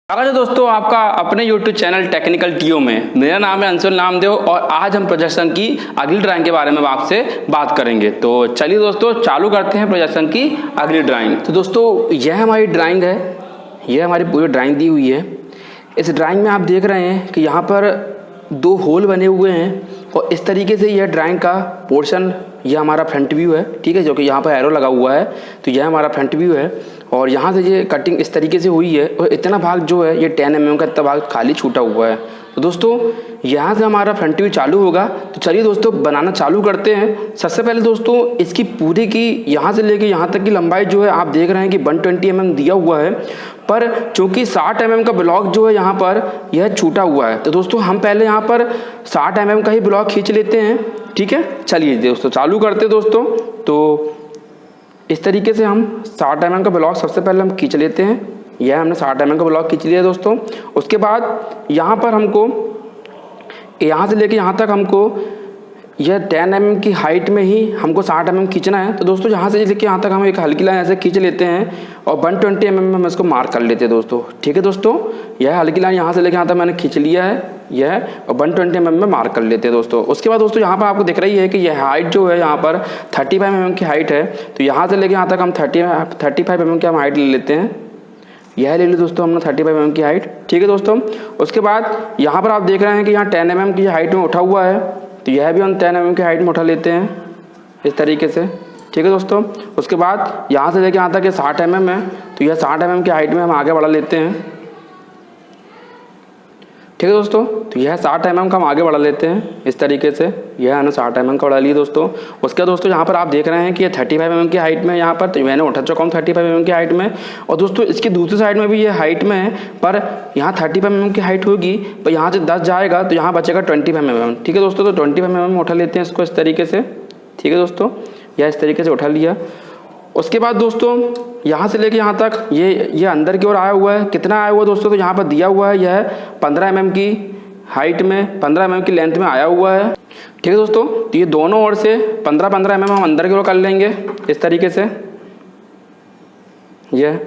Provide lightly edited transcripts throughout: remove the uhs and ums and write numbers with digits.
स्वागत है दोस्तों आपका अपने YouTube चैनल टेक्निकल टीओ में। मेरा नाम है अंशुल नामदेव और आज हम प्रोजेक्शन की अगली ड्राइंग के बारे में आपसे बात करेंगे। तो चलिए दोस्तों चालू करते हैं प्रोजेक्शन की अगली ड्राइंग। तो दोस्तों यह हमारी ड्राइंग है, यह हमारी पूरी ड्राइंग दी हुई है। इस ड्राइंग में आप देख रहे हैं कि यहाँ पर दो होल बने हुए हैं और इस तरीके से यह ड्राइंग का पोर्शन, यह हमारा फ्रंट व्यू है, ठीक है, जो कि यहाँ पर एरो लगा हुआ है। तो यह हमारा फ्रंट व्यू है और यहाँ से ये कटिंग इस तरीके से हुई है और इतना भाग जो है ये 10 mm का इतना भाग खाली छूटा हुआ है। तो दोस्तों यहाँ से हमारा फ्रंट व्यू चालू होगा। तो चलिए दोस्तों बनाना चालू करते हैं। सबसे पहले दोस्तों इसकी पूरी की यहाँ से लेके यहाँ तक की लंबाई जो है आप देख रहे हैं कि 120 mm दिया हुआ है, पर चूँकि 60 mm का ब्लॉक जो है यहाँ पर यह छूटा हुआ है। तो दोस्तों हम पहले यहाँ पर 60 mm का ही ब्लॉक खींच लेते हैं, ठीक है। चलिए दोस्तों चालू करते हैं दोस्तों। तो इस तरीके से हम 60 mm का ब्लॉक सबसे पहले हम खींच लेते हैं। यह हमने 60 mm का ब्लॉक खींच लिया दोस्तों। उसके बाद यहाँ पर हमको यहाँ से लेके यहाँ तक हमको यह 10 mm की हाइट में ही हमको 60 mm खींचना है। तो दोस्तों यहाँ से लेके यहाँ तक हम एक हल्की लाइन ऐसे खींच लेते हैं और 120 mm में हम इसको मार्क कर लेते हैं दोस्तों, ठीक है दोस्तों। यह हल्की लाइन यहाँ से लेके यहाँ तक मैंने खींच लिया है यह, और 120 mm में मार्क कर लेते हैं दोस्तों। उसके बाद दोस्तों यहाँ पर आपको दिख रही है कि यह हाइट जो है यहाँ पर 35 mm की हाइट है। तो यहाँ से लेके यहाँ तक हम 35 mm की हम हाइट ले लेते हैं। यह ले ली दोस्तों हमने 35 mm की हाइट, ठीक है दोस्तों। उसके बाद यहाँ पर आप देख रहे हैं कि यहाँ 10 mm की हाइट में उठा हुआ है, तो यह भी हम 10 mm की हाइट में उठा लेते हैं इस तरीके से, ठीक है दोस्तों। उसके बाद यहाँ से लेके यहाँ तक ये 60 mm है, तो यह 60 mm की हाइट में हम आगे बढ़ा लेते हैं, ठीक है दोस्तों। तो यह 60 mm का हम आगे बढ़ा लेते हैं इस तरीके से। यह हमने 60 mm का बढ़ा लिया दोस्तों। उसके बाद दोस्तों यहाँ पर आप देख रहे हैं कि ये 35 mm की हाइट में यहाँ पर, तो मैंने उठा चुका हूँ 35 mm की हाइट में। और दोस्तों इसकी दूसरी साइड में भी ये हाइट में है, पर यहाँ 35 mm की हाइट होगी, पर यहाँ से 10 जाएगा तो यहाँ बचेगा 25 mm, ठीक है दोस्तों। तो 25 mm उठा लेते हैं इसको इस तरीके से, ठीक है दोस्तों। यह इस तरीके से उठा लिया। उसके बाद दोस्तों यहाँ से लेके यहाँ तक ये अंदर की ओर आया हुआ है। कितना आया हुआ दोस्तों, तो यहाँ पर दिया हुआ है यह 15 mm की हाइट में, 15 mm की लेंथ में आया हुआ है, ठीक है दोस्तों। तो ये दोनों ओर से 15-15 mm हम अंदर की ओर कर लेंगे इस तरीके से। यह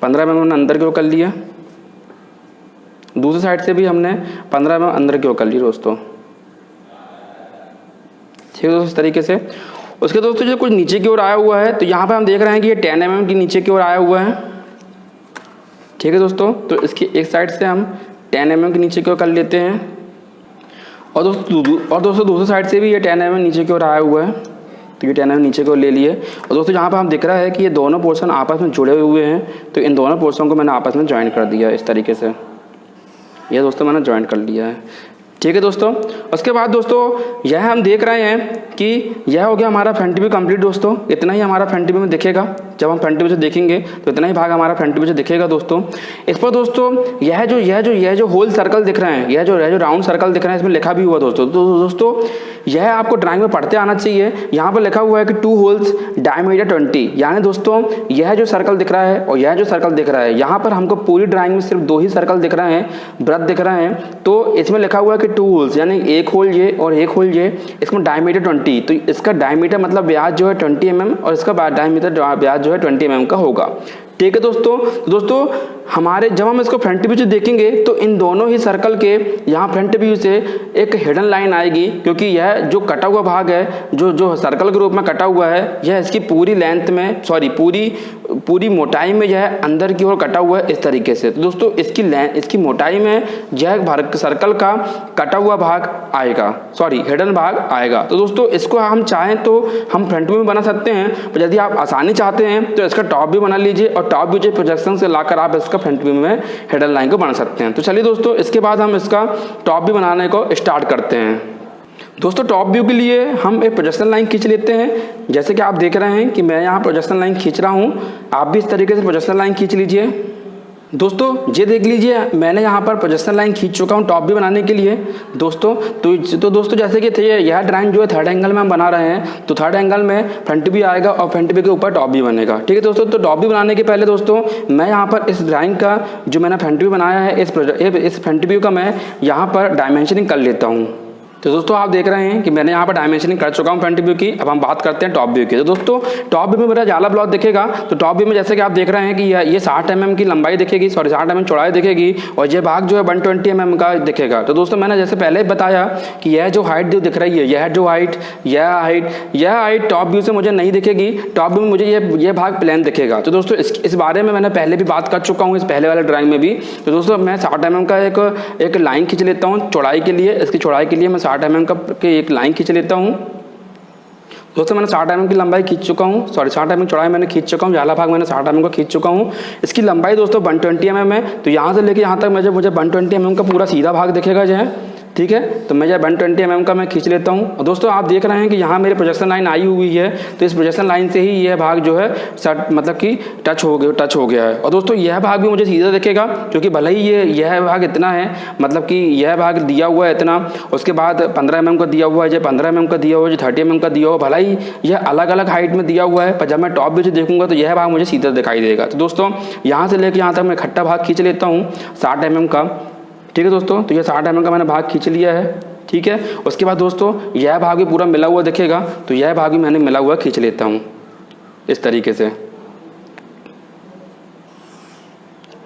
15 mm हमने अंदर की ओर कर लिया। दूसरी साइड से भी हमने 15 mm अंदर की ओर कर ली दोस्तों, ठीक है दोस्तों इस तरीके से। उसके दोस्तों जो कुछ नीचे की ओर आया हुआ है, तो यहाँ पर हम देख रहे हैं कि ये 10 mm की नीचे की ओर आया हुआ है, ठीक है दोस्तों। तो इसकी एक साइड से हम 10 mm की नीचे की ओर कर लेते हैं और दोस्तों दूसरी साइड से भी ये 10 mm नीचे की ओर आया हुआ है, तो ये 10 mm नीचे की ओर ले लिए। और दोस्तों यहाँ पर हम दिख रहा है कि ये दोनों पोर्शन आपस में जुड़े हुए हैं, तो इन दोनों पोर्शन को मैंने आपस में ज्वाइन कर दिया इस तरीके से। ये दोस्तों मैंने ज्वाइन कर लिया है, ठीक है दोस्तों। उसके बाद दोस्तों यह हम देख रहे हैं कि यह हो गया हमारा फ्रंट व्यू कंप्लीट दोस्तों। इतना ही हमारा फ्रंट व्यू में दिखेगा। जब हम फ्रंट व्यू से देखेंगे तो इतना ही भाग हमारा फ्रंट व्यू से दिखेगा दोस्तों। इस पर दोस्तों यह जो होल सर्कल दिख रहे हैं, यह जो राउंड सर्कल दिख रहे हैं, इसमें लिखा भी हुआ दोस्तों। तो दोस्तों यह आपको ड्राइंग में पढ़ते आना चाहिए। यहाँ पर लिखा हुआ है कि 2 होल्स डायमीटर 20, यानी दोस्तों यह जो सर्कल दिख रहा है और यह जो सर्कल दिख रहा है, यहाँ पर हमको पूरी ड्राइंग में सिर्फ 2 ही सर्कल दिख रहे हैं, वृत्त दिख रहे हैं। तो इसमें लिखा हुआ है कि 2 होल्स, यानी एक होल ये और एक होल ये, इसमें डायमीटर 20। तो इसका डायमीटर मतलब व्यास जो है 20 mm और इसका डायमीटर व्यास जो है 20 mm का होगा, ठीक है दोस्तों। दोस्तों हमारे जब हम इसको फ्रंट व्यू से देखेंगे तो इन दोनों ही सर्कल के यहाँ फ्रंट व्यू से एक हिडन लाइन आएगी, क्योंकि यह जो कटा हुआ भाग है, जो सर्कल के रूप में कटा हुआ है, यह इसकी पूरी लेंथ में, पूरी मोटाई में यह अंदर की ओर कटा हुआ है इस तरीके से। तो दोस्तों इसकी मोटाई में यह सर्कल का कटा हुआ भाग आएगा, हिडन भाग आएगा। तो दोस्तों इसको हम चाहें तो हम फ्रंट व्यू में बना सकते हैं, पर यदि आप आसानी चाहते हैं तो इसका टॉप व्यू बना लीजिए और टॉप व्यू जो प्रोजेक्शन से लाकर आप इसका फ्रंट व्यू में हेडर लाइन को बना सकते हैं। तो चलिए दोस्तों इसके बाद हम इसका टॉप व्यू बनाने को स्टार्ट करते हैं। दोस्तों टॉप व्यू के लिए हम एक प्रोजेक्शन लाइन खींच लेते हैं। जैसे कि आप देख रहे हैं कि मैं यहाँ प्रोजेक्शन लाइन खींच रहा हूँ, आप भी इस तरीके से प्रोजेक्शन लाइन खींच लीजिए। दोस्तों ये देख लीजिए मैंने यहाँ पर प्रोजेक्शन लाइन खींच चुका हूँ टॉप व्यू बनाने के लिए दोस्तों। तो दोस्तों जैसे कि यह ड्राइंग जो है 3rd एंगल में हम बना रहे हैं, तो 3rd एंगल में फ्रंट व्यू आएगा और फ्रंट व्यू के ऊपर टॉप व्यू बनेगा, ठीक है दोस्तों। तो टॉप व्यू बनाने के पहले दोस्तों मैं यहाँ पर इस ड्राइंग का जो मैंने फ्रंट व्यू बनाया है, इस फ्रंट व्यू का मैं यहाँ पर डायमेंशनिंग कर लेता हूँ। तो दोस्तों आप देख रहे हैं कि मैंने यहाँ पर डायमेंशनिंग कर चुका हूँ फ्रंट व्यू की। अब हम बात करते हैं टॉप व्यू की। तो दोस्तों टॉप व्यू में मेरा जाला ब्लॉक दिखेगा। तो टॉप व्यू में जैसे कि आप देख रहे हैं कि ये 60 mm की लंबाई दिखेगी, 60 mm चौड़ाई दिखेगी, और ये भाग जो है 120 mm का दिखेगा। तो दोस्तों मैंने जैसे पहले ही बताया कि यह जो हाइट जो दिख रही है, यह जो हाइट, यह हाइट टॉप व्यू से मुझे नहीं दिखेगी। टॉप व्यू में मुझे ये भाग प्लेन दिखेगा। तो दोस्तों इस बारे में मैंने पहले भी बात कर चुका हूँ, इस पहले वाले ड्राइंग में भी। तो दोस्तों मैं 60 mm का एक लाइन खींच लेता हूँ चौड़ाई के लिए। इसकी चौड़ाई के लिए मैं 60 mm का एक लाइन खींच लेता हूँ। दोस्तों मैंने 60 mm की लंबाई खींच चुका हूँ, 60 mm चौड़ाई मैंने खींच चुका हूँ, जाला भाग मैंने 60 mm का खींच चुका हूँ। इसकी लंबाई दोस्तों 120 mm है। तो यहाँ से लेके यहाँ तक मुझे 120 mm का पूरा सीधा भाग दिखेगा जो है, ठीक है। तो मैं 120 mm का मैं खींच लेता हूँ। और दोस्तों आप देख रहे हैं कि यहाँ मेरी प्रोजेक्शन लाइन आई हुई है। तो इस प्रोजेक्शन लाइन से ही यह भाग जो है मतलब कि टच हो गया है। और दोस्तों यह भाग भी मुझे सीधा दिखेगा, क्योंकि भले ही यह भाग इतना है, मतलब कि यह भाग दिया हुआ है इतना, उसके बाद 15 mm का दिया हुआ है, जो 15 mm का दिया हुआ है, जो 30 mm का दिया हुआ है, भला ही यह अलग अलग हाइट में दिया हुआ है, पर जब मैं टॉप व्यू से देखूंगा तो यह भाग मुझे सीधा दिखाई देगा। तो दोस्तों यहाँ से लेकर यहाँ तक मैं इकट्ठा भाग खींच लेता हूँ 60 mm का, ठीक है दोस्तों। तो ये 60 mm का मैंने भाग खींच लिया है, ठीक है। उसके बाद दोस्तों यह भाग भी पूरा मिला हुआ दिखेगा। तो यह भाग भी मैंने मिला हुआ खींच लेता हूँ इस तरीके से,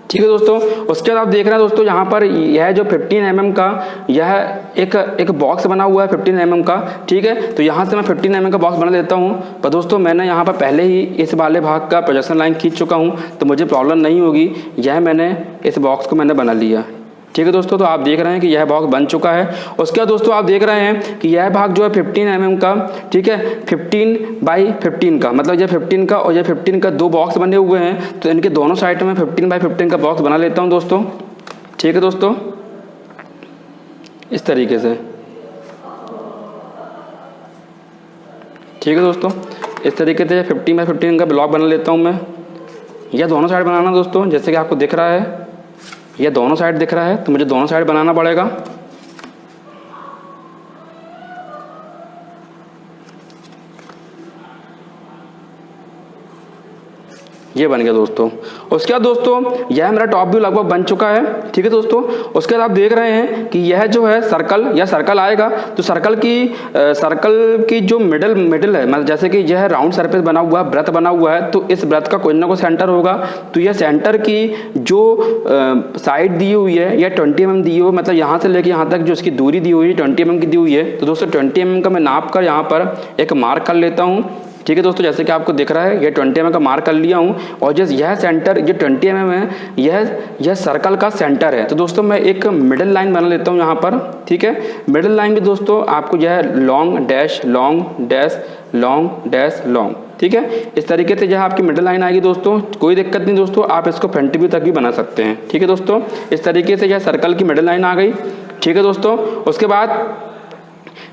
ठीक है दोस्तों। उसके बाद आप देख रहे हैं दोस्तों यहाँ पर यह जो 15 mm का यह एक बॉक्स बना हुआ है 15 mm का, ठीक है। तो यहाँ से मैं 15 mm का बॉक्स बना लेता हूँ। पर दोस्तों मैंने यहाँ पर पहले ही इस वाले भाग का प्रोजेक्शन लाइन खींच चुका हूँ, तो मुझे प्रॉब्लम नहीं होगी। यह मैंने इस बॉक्स को मैंने बना लिया, ठीक है दोस्तों। तो आप देख रहे हैं कि यह बॉक्स बन चुका है। उसके बाद दोस्तों आप देख रहे हैं कि यह भाग जो है 15 mm का, ठीक है, 15x15 का, मतलब यह 15 का और यह 15 का दो बॉक्स बने हुए हैं। तो इनके दोनों साइड में 15x15 का बॉक्स बना लेता हूं दोस्तों, ठीक है दोस्तों, इस तरीके से, ठीक है दोस्तों। इस तरीके से 15x15 का ब्लॉक बना लेता हूँ मैं। यह दोनों साइड बनाना दोस्तों, जैसे कि आपको दिख रहा है, यह दोनों साइड दिख रहा है, तो मुझे दोनों साइड बनाना पड़ेगा। ये बन गया दोस्तों। उसके बाद दोस्तों यह मेरा टॉप व्यू लगभग बन चुका है, ठीक है दोस्तों। उसके बाद आप देख रहे हैं कि यह जो है सर्कल आएगा। तो सर्कल की जो मिडल है, मतलब जैसे कि यह राउंड सरफेस बना हुआ है, वृत्त बना हुआ है, तो इस वृत्त का कोई ना कोई सेंटर होगा। तो यह सेंटर की जो साइड दी हुई है यह 20 mm दी हुई है, मतलब यहाँ से लेके यहाँ तक जो इसकी दूरी दी हुई है 20 mm की दी हुई है। तो दोस्तों 20 mm का मैं नाप कर यहाँ पर एक मार्क कर लेता हूँ, ठीक है दोस्तों। जैसे कि आपको दिख रहा है ये 20 mm का मार्क कर लिया हूँ। और जैसे यह सेंटर जो 20 mm है, यह सर्कल का सेंटर है। तो दोस्तों मैं एक मिडिल लाइन बना लेता हूँ यहाँ पर, ठीक है। मिडिल लाइन में दोस्तों आपको यह long dash long dash long dash long, ठीक है। इस तरीके से यह आपकी मिडिल लाइन आएगी दोस्तों, कोई दिक्कत नहीं दोस्तों, आप इसको फ्रंट व्यू तक भी बना सकते हैं, ठीक है दोस्तों। इस तरीके से यह सर्कल की मिडिल लाइन आ गई, ठीक है दोस्तों। उसके बाद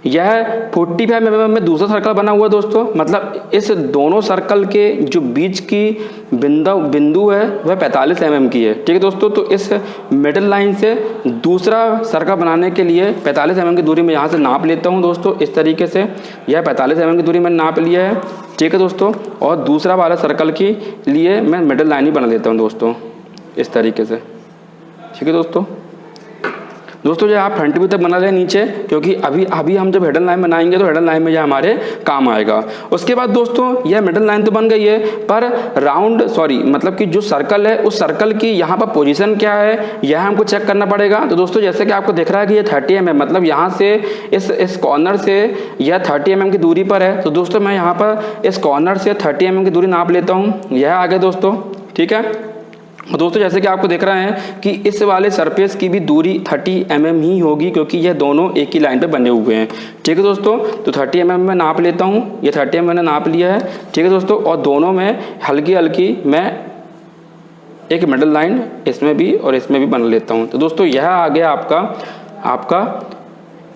यह 45 mm में दूसरा सर्कल बना हुआ दोस्तों, मतलब इस दोनों सर्कल के जो बीच की बिंदु है वह 45 mm की है, ठीक है दोस्तों। तो इस मिडिल लाइन से दूसरा सर्कल बनाने के लिए 45 mm की दूरी में यहाँ से नाप लेता हूँ दोस्तों, इस तरीके से। यह 45 mm की दूरी मैंने नाप लिया है, ठीक है दोस्तों। और दूसरा वाला सर्कल के लिए मैं मिडिल लाइन ही बना लेता हूँ दोस्तों, इस तरीके से, ठीक है दोस्तों। जो आप फ्रंट व्यू तक बना लें नीचे, क्योंकि अभी हम जब हेडर लाइन बनाएंगे तो हेडर लाइन में यह हमारे काम आएगा। उसके बाद दोस्तों यह मिडल लाइन तो बन गई है, पर मतलब कि जो सर्कल है उस सर्कल की यहाँ पर पोजीशन क्या है यह हमको चेक करना पड़ेगा। तो दोस्तों जैसे कि आपको दिख रहा है कि ये 30 mm, मतलब यहाँ से इस कॉर्नर से यह 30 mm की दूरी पर है। तो दोस्तों मैं यहाँ पर इस कॉर्नर से 30 mm की दूरी नाप लेता हूँ, यह आ गया दोस्तों, ठीक है। और दोस्तों जैसे कि आपको दिख रहा है कि इस वाले सरफेस की भी दूरी 30 mm ही होगी, क्योंकि यह दोनों एक ही लाइन पे बने हुए हैं, ठीक है दोस्तों। तो 30 mm में नाप लेता हूँ, ये 30 mm मैंने नाप लिया है, ठीक है दोस्तों। और दोनों में हल्की मैं एक मिडल लाइन इसमें भी और इसमें भी बना लेता हूँ। तो दोस्तों यह आ गया आपका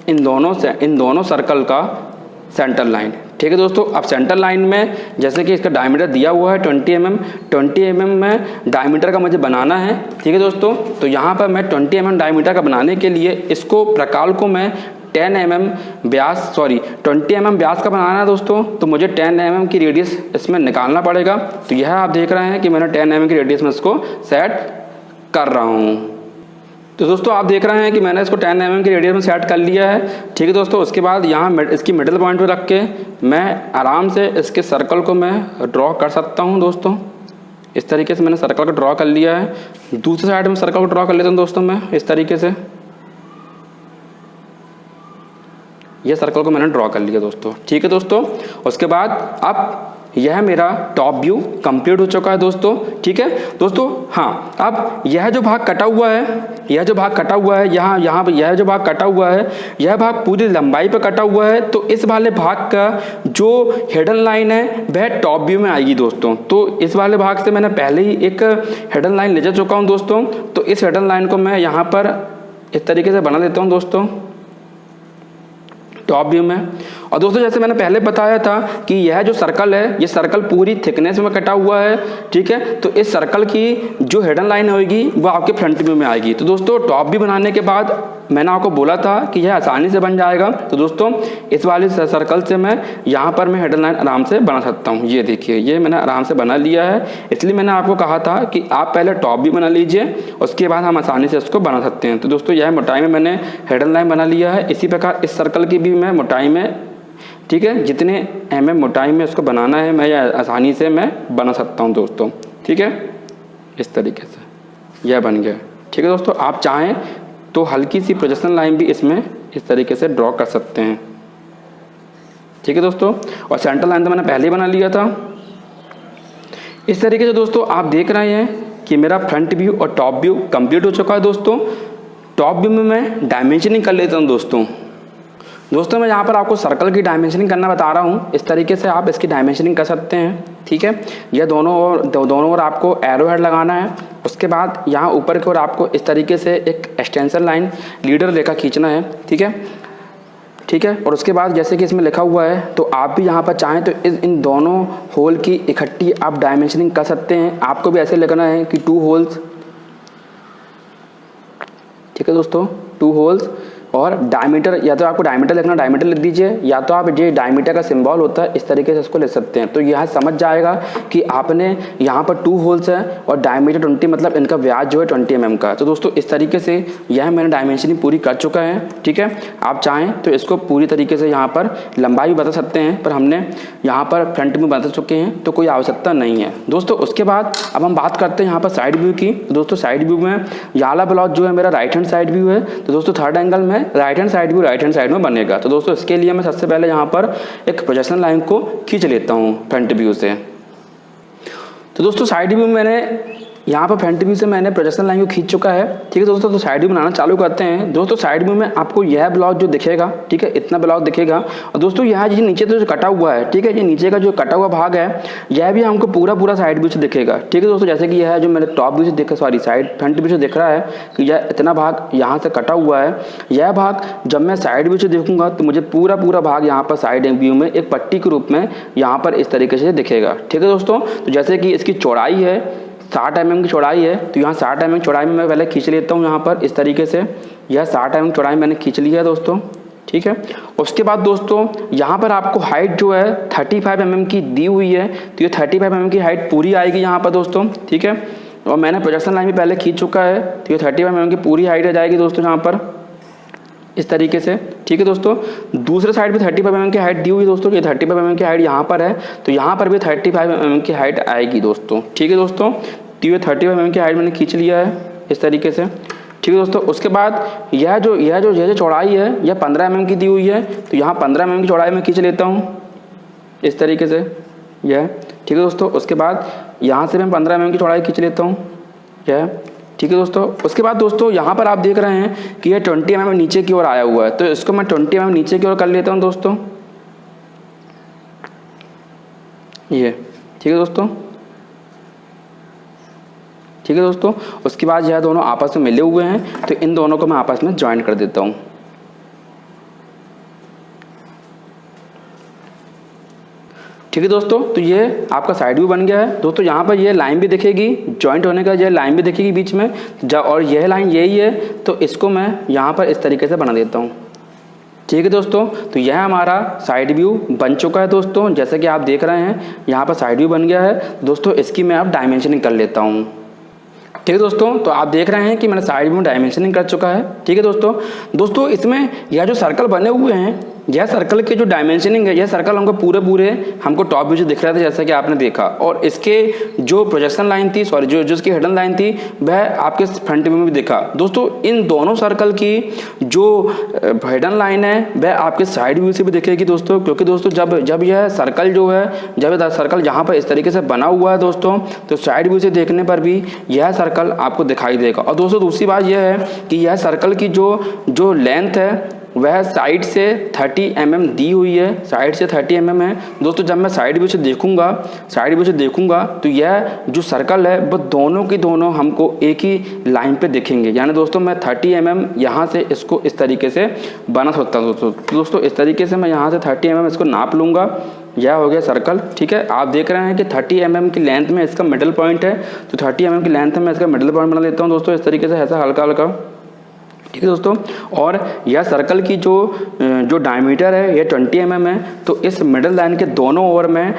इन दोनों सर्कल का सेंटर लाइन, ठीक है दोस्तों। अब सेंटर लाइन में जैसे कि इसका डायमीटर दिया हुआ है 20 mm में डायमीटर का मुझे बनाना है, ठीक है दोस्तों। तो यहाँ पर मैं 20 mm डायमीटर का बनाने के लिए इसको प्रकाल को मैं 20 mm व्यास का बनाना है दोस्तों। तो मुझे 10 mm की रेडियस इसमें निकालना पड़ेगा। तो यह आप देख रहे हैं कि मैंने 10 mm की रेडियस में इसको सेट कर रहा हूँ, तो दोस्तों आप देख रहे हैं कि मैंने इसको 10 mm के रेडियस में सेट कर लिया है। ठीक है दोस्तों, उसके बाद यहाँ इसकी मिडिल पॉइंट पे रख के मैं आराम से इसके सर्कल को मैं ड्रॉ कर सकता हूँ दोस्तों। इस तरीके से मैंने सर्कल को ड्रॉ कर लिया है। दूसरी साइड में सर्कल को ड्रॉ कर लेता हूँ दोस्तों मैं इस तरीके से। ये सर्कल को मैंने ड्रॉ कर लिया दोस्तों। ठीक है दोस्तों, उसके बाद अब यह मेरा टॉप व्यू कंप्लीट हो चुका है दोस्तों। ठीक है दोस्तों, हाँ, अब यह जो भाग कटा हुआ है, यह जो भाग कटा हुआ है, यहाँ पर यह जो भाग कटा हुआ है, यह भाग पूरी लंबाई पे कटा हुआ है। तो इस वाले भाग का जो हिडन लाइन है वह टॉप व्यू में आएगी दोस्तों। तो इस वाले भाग से मैंने पहले ही एक हिडन लाइन ले जा चुका हूँ दोस्तों। तो इस हिडन लाइन को मैं यहाँ पर इस तरीके से बना देता हूँ दोस्तों टॉप व्यू में। और दोस्तों जैसे मैंने पहले बताया था कि यह जो सर्कल है, ये सर्कल पूरी थिकनेस में कटा हुआ है। ठीक है, तो इस सर्कल की जो हिडन लाइन होगी वो आपके फ्रंट व्यू में आएगी। तो दोस्तों टॉप व्यू बनाने के बाद मैंने आपको बोला था कि यह आसानी से बन जाएगा। तो दोस्तों इस वाले सर्कल से मैं यहाँ पर मैं हिडन लाइन आराम से बना सकता हूँ। ये देखिए, ये मैंने आराम से बना लिया है। इसलिए मैंने आपको कहा था कि आप पहले टॉप व्यू बना लीजिए, उसके बाद हम आसानी से उसको बना सकते हैं। तो दोस्तों यह मोटाई में मैंने हिडन लाइन बना लिया है। इसी प्रकार इस सर्कल की भी मैं मोटाई में, ठीक है, जितने mm मोटाई में इसको बनाना है मैं आसानी से मैं बना सकता हूं दोस्तों। ठीक है, इस तरीके से यह बन गया। ठीक है दोस्तों, आप चाहें तो हल्की सी प्रोजेक्शन लाइन भी इसमें इस तरीके से ड्रॉ कर सकते हैं। ठीक है दोस्तों, और सेंटर लाइन तो मैंने पहले ही बना लिया था। इस तरीके से दोस्तों आप देख रहे हैं कि मेरा फ्रंट व्यू और टॉप व्यू कंप्लीट हो चुका है दोस्तों। टॉप व्यू में मैं डायमेंशनिंग कर लेता हूँ दोस्तों। मैं यहाँ पर आपको सर्कल की डायमेंशनिंग करना बता रहा हूँ। इस तरीके से आप इसकी डायमेंशनिंग कर सकते हैं। ठीक है, यह दोनों ओर आपको एरो हेड लगाना है। उसके बाद यहाँ ऊपर की ओर आपको इस तरीके से एक एक्सटेंशन लाइन लीडर रेखा खींचना है। ठीक है, और उसके बाद जैसे कि इसमें लिखा हुआ है, तो आप भी यहाँ पर चाहें तो इन दोनों होल की इकट्ठी आप डायमेंशनिंग कर सकते हैं। आपको भी ऐसे लिखना है कि 2 होल्स। ठीक है दोस्तों, 2 होल्स और डायमीटर, या तो आपको डायमीटर लिखना, डायमीटर लिख दीजिए, या तो आप ये डायमीटर का सिंबल होता है इस तरीके से इसको लिख सकते हैं। तो यह समझ जाएगा कि आपने यहाँ पर 2 होल्स है और डायमीटर 20, मतलब इनका व्यास जो है 20 mm का। तो दोस्तों इस तरीके से यह मैंने डायमेंशनिंग पूरी कर चुका है। ठीक है, आप चाहें तो इसको पूरी तरीके से यहाँ पर लंबाई भी बता सकते हैं, पर हमने यहाँ पर फ्रंट में बता चुके हैं तो कोई आवश्यकता नहीं है दोस्तों। उसके बाद अब हम बात करते हैं यहाँ पर साइड व्यू की। तो दोस्तों साइड व्यू में ये वाला ब्लॉक जो है मेरा राइट हैंड साइड व्यू है। तो दोस्तों थर्ड एंगल में right hand side view right hand side में बनेगा। तो दोस्तों इसके लिए मैं सबसे पहले यहाँ पर एक प्रोजेक्शन लाइन को खींच लेता हूँ फ्रंट व्यू से। तो दोस्तों साइड व्यू में मैंने यहाँ पर फ्रंट व्यू से मैंने प्रोजेक्शन लाइन को खींच चुका है। ठीक है दोस्तों, तो साइड व्यू बनाना चालू करते हैं। दोस्तों साइड व्यू में आपको यह ब्लॉक जो दिखेगा, ठीक है, इतना ब्लॉक दिखेगा। और दोस्तों यहाँ जो नीचे तो जो कटा हुआ है, ठीक है, ये नीचे का जो कटा हुआ भाग है यह भी हमको पूरा साइड व्यू से दिखेगा। ठीक है दोस्तों, जैसे कि यह जो मेरे टॉप व्यू से दिख, सॉरी साइड फ्रंट व्यू से दिख रहा है कि यह इतना भाग यहाँ से कटा हुआ है। यह भाग जब मैं साइड व्यू से देखूंगा तो मुझे पूरा भाग यहाँ पर साइड व्यू में एक पट्टी के रूप में यहाँ पर इस तरीके से दिखेगा। ठीक है दोस्तों, तो जैसे कि इसकी चौड़ाई है 60 mm की चौड़ाई है, तो यहाँ 60 mm चौड़ाई में मैं पहले खींच लेता हूँ यहाँ पर इस तरीके से। यह 60 mm चौड़ाई मैंने खींच लिया है दोस्तों। ठीक है, उसके बाद दोस्तों यहाँ पर आपको हाइट जो है 35 mm की दी हुई है। तो ये 35 mm की हाइट पूरी आएगी यहाँ पर दोस्तों। ठीक है, और मैंने प्रोजेक्शन लाइन भी पहले खींच चुका है। तो ये 35 mm की पूरी हाइट आ जाएगी दोस्तों यहाँ पर इस तरीके से। ठीक है दोस्तों, दूसरे साइड भी 35 mm की हाइट दी हुई है दोस्तों। ये 35 mm की हाइट यहाँ पर है, तो यहाँ पर भी 35 mm की हाइट आएगी दोस्तों। ठीक है दोस्तों, तो ये 35 mm की हाइट मैंने खींच लिया है इस तरीके से। ठीक है दोस्तों, उसके बाद यह जो चौड़ाई है यह 15 mm की दी हुई है। तो यहाँ 15 mm की चौड़ाई में खींच लेता हूँ इस तरीके से यह। ठीक है दोस्तों, उसके बाद यहाँ से मैं 15 mm की चौड़ाई खींच लेता हूँ यह। ठीक है दोस्तों, उसके बाद दोस्तों यहाँ पर आप देख रहे हैं कि यह 20 mm नीचे की ओर आया हुआ है। तो इसको मैं 20 mm नीचे की ओर कर लेता हूँ दोस्तों ये। ठीक है दोस्तों, ठीक है दोस्तों, उसके बाद यह दोनों आपस में मिले हुए हैं, तो इन दोनों को मैं आपस में ज्वाइन कर देता हूँ। ठीक है दोस्तों, तो ये आपका साइड व्यू बन गया है दोस्तों। यहाँ पर ये लाइन भी दिखेगी, जॉइंट होने का ये लाइन भी दिखेगी बीच में, और यह लाइन यही है। तो इसको मैं यहाँ पर इस तरीके से बना देता हूँ। ठीक है दोस्तों, तो यह हमारा साइड व्यू बन चुका है दोस्तों। जैसे कि आप देख रहे हैं यहाँ पर साइड व्यू बन गया है दोस्तों। इसकी मैं अब डायमेंशनिंग कर लेता हूँ। ठीक है दोस्तों, तो आप देख रहे हैं कि मैंने साइड व्यू डायमेंशनिंग कर चुका है। ठीक है दोस्तों इसमें यह जो सर्कल बने हुए हैं, यह सर्कल के जो डायमेंशनिंग है, यह सर्कल हमको पूरे हमको टॉप व्यू से दिख रहा था जैसा कि आपने देखा, और इसके जो प्रोजेक्शन लाइन थी, सॉरी जो इसकी हिडन लाइन थी, वह आपके फ्रंट व्यू में भी दिखा। दोस्तों इन दोनों सर्कल की जो हिडन लाइन है वह आपके साइड व्यू से भी दिखेगी दोस्तों, क्योंकि दोस्तों जब यह सर्कल जो है, जब सर्कल यहाँ पर इस तरीके से बना हुआ है दोस्तों, तो साइड व्यू से देखने पर भी यह सर्कल आपको दिखाई देगा। और दोस्तों दूसरी बात यह है कि यह सर्कल की जो लेंथ है वह साइड से 30 mm दी हुई है, साइड से 30 mm है दोस्तों। जब मैं साइड व्यू से देखूंगा तो यह जो सर्कल है वह दोनों की दोनों हमको एक ही लाइन पे दिखेंगे, यानी दोस्तों मैं 30 mm यहाँ से इसको इस तरीके से बना सकता हूँ दोस्तों। इस तरीके से मैं यहाँ से 30 mm इसको नाप लूँगा, यह हो गया सर्कल। ठीक है, आप देख रहे हैं कि 30 mm की लेंथ में इसका मिडल पॉइंट है, तो 30 mm की लेंथ में इसका मिडल पॉइंट बना लेता हूँ दोस्तों, इस तरीके से ऐसा हल्का हल्का। ठीक है दोस्तों, और यह सर्कल की जो डायमीटर है यह 20 mm है, तो इस मिडल लाइन के दोनों ओर में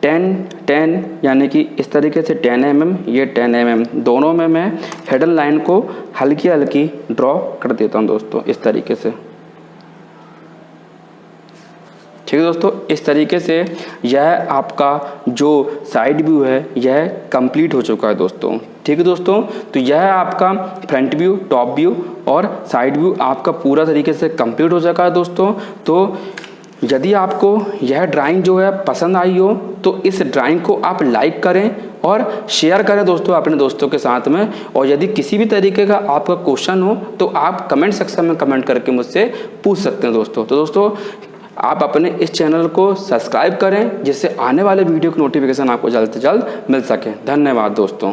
10 यानी कि इस तरीके से 10 mm, ये 10 mm दोनों में मैं हिडन लाइन को हल्की हल्की ड्रॉ कर देता हूँ दोस्तों, इस तरीके से। ठीक है दोस्तों, इस तरीके से यह आपका जो साइड व्यू है यह कंप्लीट हो चुका है दोस्तों। ठीक है दोस्तों, तो यह आपका फ्रंट व्यू, टॉप व्यू और साइड व्यू आपका पूरा तरीके से कंप्लीट हो चुका है दोस्तों। तो यदि आपको यह ड्राइंग जो है पसंद आई हो तो इस ड्राइंग को आप लाइक करें और शेयर करें दोस्तों अपने दोस्तों के साथ में। और यदि किसी भी तरीके का आपका क्वेश्चन हो तो आप कमेंट सेक्शन में कमेंट करके मुझसे पूछ सकते हैं दोस्तों। तो दोस्तों आप अपने इस चैनल को सब्सक्राइब करें जिससे आने वाले वीडियो की नोटिफिकेशन आपको जल्द से जल्द मिल सके। धन्यवाद दोस्तों।